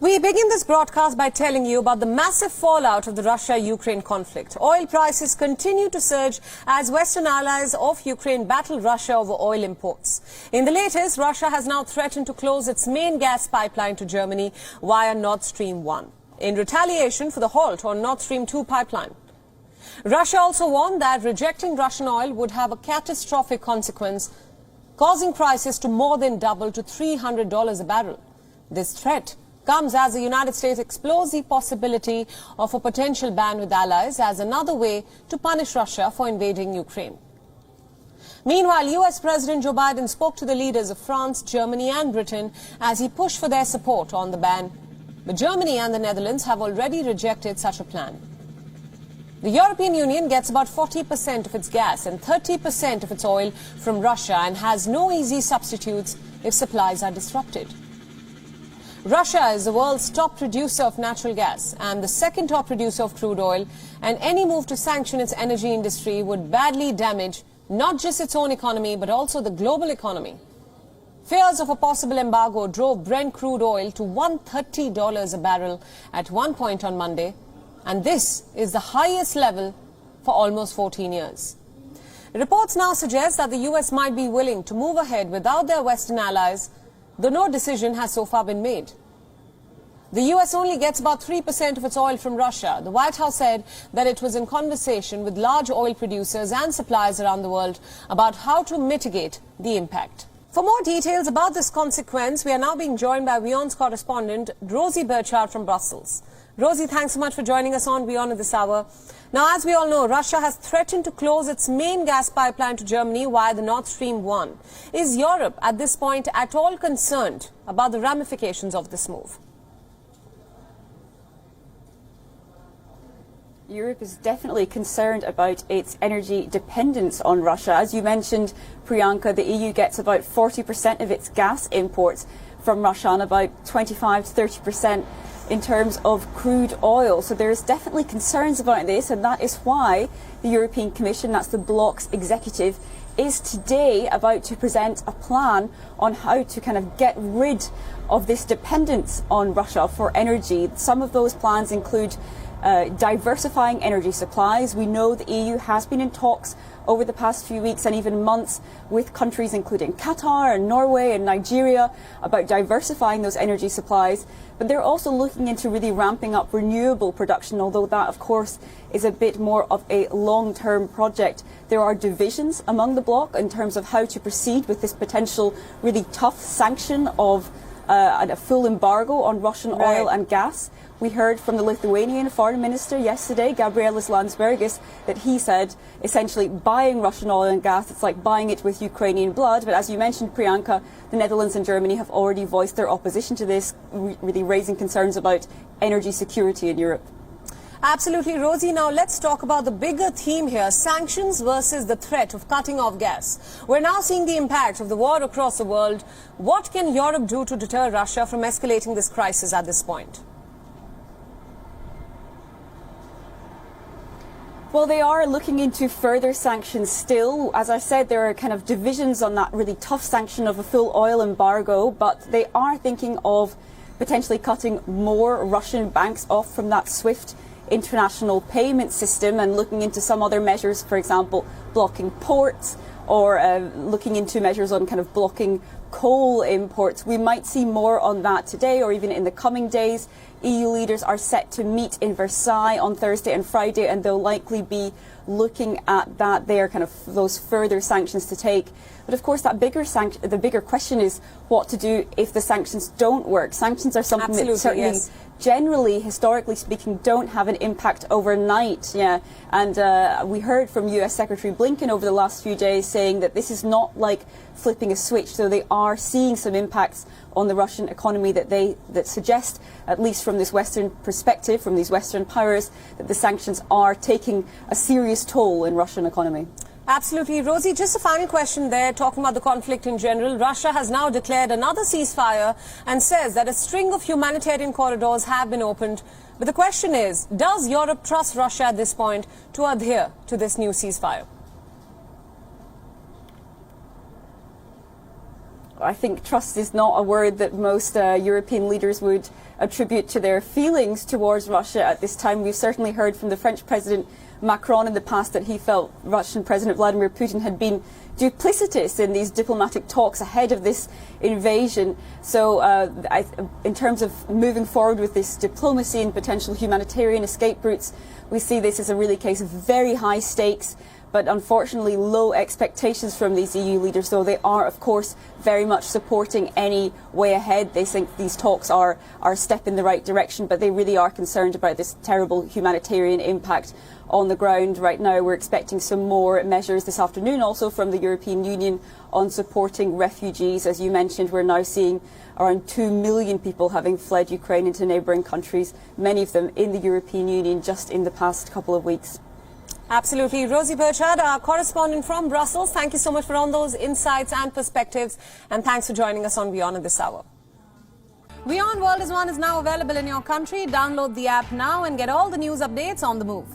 We begin this broadcast by telling you about the massive fallout of the Russia-Ukraine conflict. Oil prices continue to surge as Western allies of Ukraine battle Russia over oil imports. In the latest, Russia has now threatened to close its main gas pipeline to Germany via Nord Stream 1 in retaliation for the halt on Nord Stream 2 pipeline. Russia also warned that rejecting Russian oil would have a catastrophic consequence, causing prices to more than double to $300 a barrel. This threat comes as the United States explores the possibility of a potential ban with allies as another way to punish Russia for invading Ukraine. Meanwhile, US President Joe Biden spoke to the leaders of France, Germany and Britain as he pushed for their support on the ban. But Germany and the Netherlands have already rejected such a plan. The European Union gets about 40% of its gas and 30% of its oil from Russia and has no easy substitutes if supplies are disrupted. Russia is the world's top producer of natural gas and the second top producer of crude oil, and any move to sanction its energy industry would badly damage not just its own economy but also the global economy. Fears of a possible embargo drove Brent crude oil to $130 a barrel at one point on Monday, and this is the highest level for almost 14 years. Reports now suggest that the US might be willing to move ahead without their Western allies, though no decision has so far been made. The US only gets about 3% of its oil from Russia. The White House said that it was in conversation with large oil producers and suppliers around the world about how to mitigate the impact. For more details about this consequence, we are now being joined by WION's correspondent, Rosie Burchard from Brussels. Rosie, thanks so much for joining us on WION at this hour. Now, as we all know, Russia has threatened to close its main gas pipeline to Germany via the Nord Stream 1. Is Europe at this point at all concerned about the ramifications of this move? Europe is definitely concerned about its energy dependence on Russia. As you mentioned, Priyanka, the EU gets about 40% of its gas imports from Russia and about 25 to 30% in terms of crude oil. So there's definitely concerns about this, and that is why the European Commission, that's the bloc's executive, is today about to present a plan on how to kind of get rid of this dependence on Russia for energy. Some of those plans include diversifying energy supplies. We know the EU has been in talks over the past few weeks and even months with countries including Qatar and Norway and Nigeria about diversifying those energy supplies. But they're also looking into really ramping up renewable production, although that, of course, is a bit more of a long-term project. There are divisions among the bloc in terms of how to proceed with this potential really tough sanction of a full embargo on Russian oil and gas. We heard from the Lithuanian foreign minister yesterday, Gabrielius Landsbergis, that he said essentially buying Russian oil and gas, it's like buying it with Ukrainian blood. But as you mentioned, Priyanka, the Netherlands and Germany have already voiced their opposition to this, really raising concerns about energy security in Europe. Absolutely, Rosie. Now let's talk about the bigger theme here, sanctions versus the threat of cutting off gas. We're now seeing the impact of the war across the world. What can Europe do to deter Russia from escalating this crisis at this point? Well, they are looking into further sanctions still. As I said, there are kind of divisions on that really tough sanction of a full oil embargo, but they are thinking of potentially cutting more Russian banks off from that SWIFT international payment system and looking into some other measures, for example, blocking ports or looking into measures on kind of blocking coal imports. We might see more on that today or even in the coming days. EU leaders are set to meet in Versailles on Thursday and Friday, and they'll likely be looking at that there, kind of those further sanctions to take. But of course, that the bigger question is what to do if the sanctions don't work. Sanctions are something that certainly, generally, historically speaking, don't have an impact overnight. Yeah, and we heard from US Secretary Blinken over the last few days saying that this is not like flipping a switch. So they are seeing some impacts on the Russian economy that suggest, at least from this Western perspective, from these Western powers, that the sanctions are taking a serious toll in Russian economy. Absolutely. Rosie, just a final question there, talking about the conflict in general. Russia has now declared another ceasefire and says that a string of humanitarian corridors have been opened. But the question is, does Europe trust Russia at this point to adhere to this new ceasefire? I think trust is not a word that most European leaders would attribute to their feelings towards Russia at this time. We've certainly heard from the French President Macron in the past that he felt Russian President Vladimir Putin had been duplicitous in these diplomatic talks ahead of this invasion. So in terms of moving forward with this diplomacy and potential humanitarian escape routes, we see this as a really case of very high stakes, but unfortunately low expectations from these EU leaders, though they are, of course, very much supporting any way ahead. They think these talks are a step in the right direction, but they really are concerned about this terrible humanitarian impact on the ground. Right now, we're expecting some more measures this afternoon also from the European Union on supporting refugees. As you mentioned, we're now seeing around 2 million people having fled Ukraine into neighbouring countries, many of them in the European Union just in the past couple of weeks. Absolutely. Rosie Burchard, our correspondent from Brussels, thank you so much for all those insights and perspectives, and thanks for joining us on Beyond at this hour. Beyond World is One is now available in your country. Download the app now and get all the news updates on the move.